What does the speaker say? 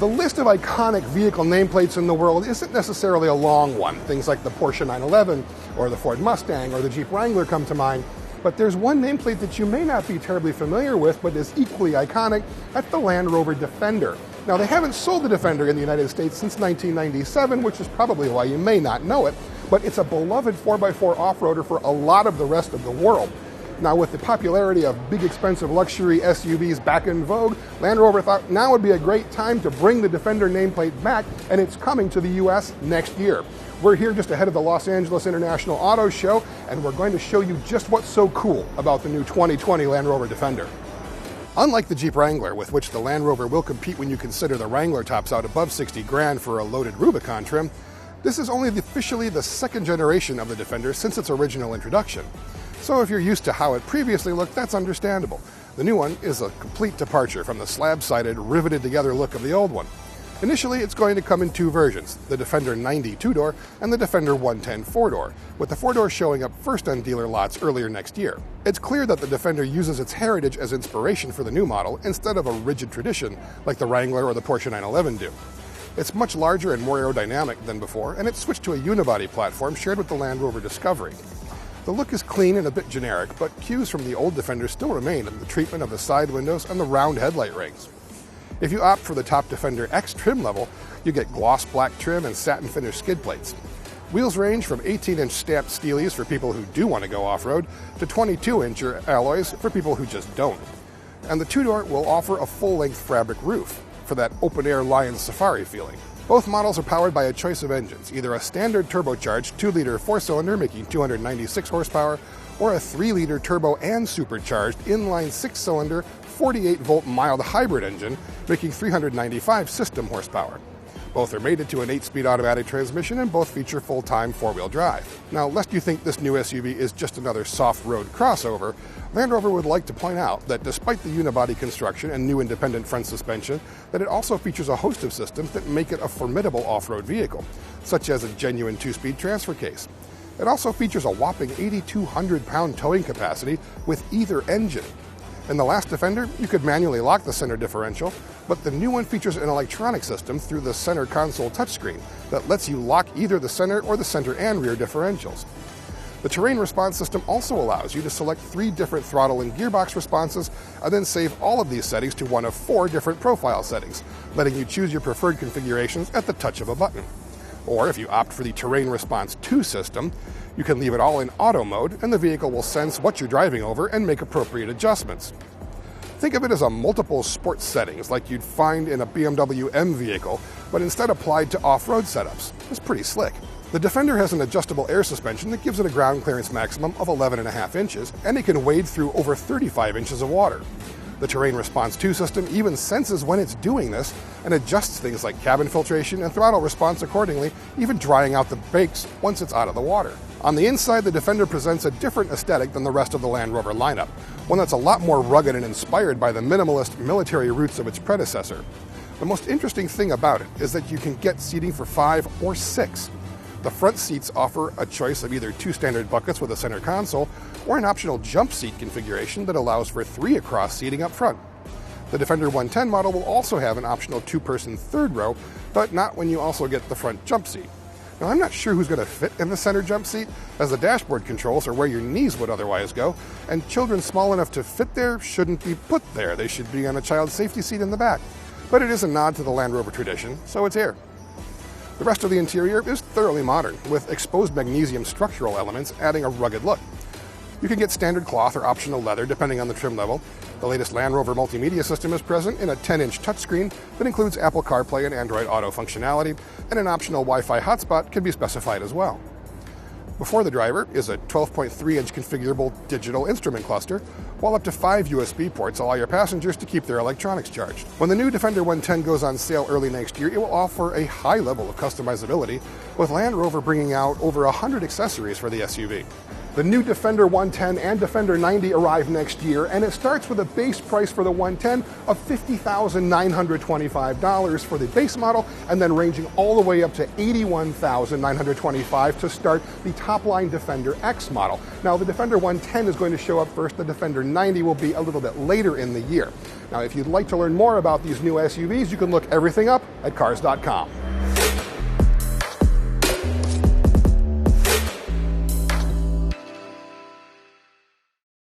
The list of iconic vehicle nameplates in the world isn't necessarily a long one. Things like the Porsche 911 or the Ford Mustang or the Jeep Wrangler come to mind. But there's one nameplate that you may not be terribly familiar with, but is equally iconic. That's the Land Rover Defender. Now, they haven't sold the Defender in the United States since 1997, which is probably why you may not know it, but it's a beloved 4x4 off-roader for a lot of the rest of the world. Now, with the popularity of big, expensive luxury SUVs back in vogue, Land Rover thought now would be a great time to bring the Defender nameplate back, and it's coming to the US next year. We're here just ahead of the Los Angeles International Auto Show, and we're going to show you just what's so cool about the new 2020 Land Rover Defender. Unlike the Jeep Wrangler, with which the Land Rover will compete when you consider the Wrangler tops out above 60 grand for a loaded Rubicon trim, this is only officially the second generation of the Defender since its original introduction. So if you're used to how it previously looked, that's understandable. The new one is a complete departure from the slab-sided, riveted-together look of the old one. Initially, it's going to come in two versions, the Defender 90 two-door and the Defender 110 four-door, with the four-door showing up first on dealer lots earlier next year. It's clear that the Defender uses its heritage as inspiration for the new model instead of a rigid tradition like the Wrangler or the Porsche 911 do. It's much larger and more aerodynamic than before, and it's switched to a unibody platform shared with the Land Rover Discovery. The look is clean and a bit generic, but cues from the old Defender still remain in the treatment of the side windows and the round headlight rings. If you opt for the top Defender X trim level, you get gloss black trim and satin finish skid plates. Wheels range from 18-inch stamped Steelies for people who do want to go off-road to 22-inch alloys for people who just don't. And the two-door will offer a full-length fabric roof for that open-air Lion Safari feeling. Both models are powered by a choice of engines, either a standard turbocharged 2-liter 4-cylinder making 296 horsepower, or a 3-liter turbo and supercharged inline 6-cylinder 48-volt mild hybrid engine making 395 system horsepower. Both are mated to an 8-speed automatic transmission and both feature full-time 4-wheel drive. Now, lest you think this new SUV is just another soft road crossover, Land Rover would like to point out that despite the unibody construction and new independent front suspension, that it also features a host of systems that make it a formidable off-road vehicle, such as a genuine 2-speed transfer case. It also features a whopping 8,200-pound towing capacity with either engine. In the last Defender, you could manually lock the center differential, but the new one features an electronic system through the center console touchscreen that lets you lock either the center or the center and rear differentials. The terrain response system also allows you to select 3 different throttle and gearbox responses and then save all of these settings to one of 4 different profile settings, letting you choose your preferred configurations at the touch of a button. Or if you opt for the Terrain Response 2 system, you can leave it all in auto mode and the vehicle will sense what you're driving over and make appropriate adjustments. Think of it as a multiple sports settings like you'd find in a BMW M vehicle, but instead applied to off-road setups. It's pretty slick. The Defender has an adjustable air suspension that gives it a ground clearance maximum of 11.5 inches, and it can wade through over 35 inches of water. The Terrain Response 2 system even senses when it's doing this and adjusts things like cabin filtration and throttle response accordingly, even drying out the brakes once it's out of the water. On the inside, the Defender presents a different aesthetic than the rest of the Land Rover lineup, one that's a lot more rugged and inspired by the minimalist military roots of its predecessor. The most interesting thing about it is that you can get seating for 5 or 6. The front seats offer a choice of either 2 standard buckets with a center console or an optional jump seat configuration that allows for 3 across seating up front. The Defender 110 model will also have an optional 2-person third row, but not when you also get the front jump seat. Now, I'm not sure who's going to fit in the center jump seat, as the dashboard controls are where your knees would otherwise go, and children small enough to fit there shouldn't be put there. They should be on a child safety seat in the back. But it is a nod to the Land Rover tradition, so it's here. The rest of the interior is thoroughly modern, with exposed magnesium structural elements adding a rugged look. You can get standard cloth or optional leather depending on the trim level. The latest Land Rover multimedia system is present in a 10-inch touchscreen that includes Apple CarPlay and Android Auto functionality, and an optional Wi-Fi hotspot can be specified as well. Before the driver is a 12.3-inch configurable digital instrument cluster, while up to 5 USB ports allow your passengers to keep their electronics charged. When the new Defender 110 goes on sale early next year, it will offer a high level of customizability, with Land Rover bringing out over 100 accessories for the SUV. The new Defender 110 and Defender 90 arrive next year, and it starts with a base price for the 110 of $50,925 for the base model, and then ranging all the way up to $81,925 to start the top-line Defender X model. Now, the Defender 110 is going to show up first. The Defender 90 will be a little bit later in the year. Now, if you'd like to learn more about these new SUVs, you can look everything up at Cars.com.